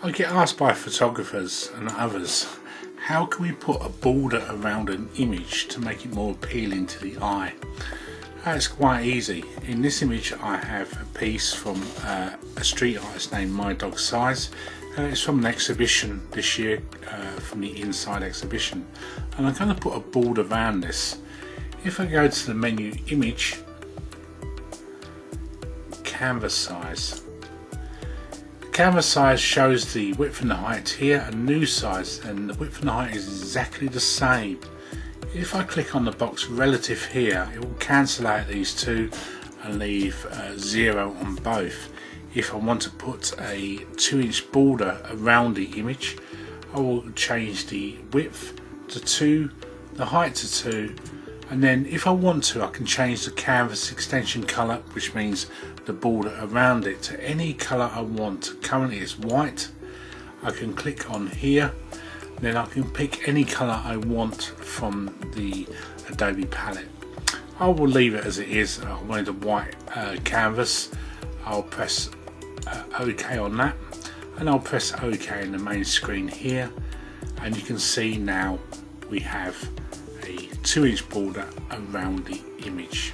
I get asked by photographers and others, how can we put a border around an image to make it more appealing to the eye? It's quite easy. In this image I have a piece from a street artist named My Dog Size. It's from an exhibition this year, from the Inside exhibition, and I'm going to put a border around this. If I go to the menu, image, canvas size. Canvas size shows the width and the height here, and new size, and the width and the height is exactly the same. If I click on the box relative here, it will cancel out these two and leave 0 on both. If I want to put a 2-inch border around the image, I will change the width to 2, the height to 2, and then if I want to, I can change the canvas extension colour, which means the border around it, to any colour I want. Currently it's white. I can click on here, then I can pick any colour I want from the Adobe palette. I will leave it as it is. I wanted a white canvas. I'll press OK on that, and I'll press OK in the main screen here, and you can see now we have a 2-inch border around the image.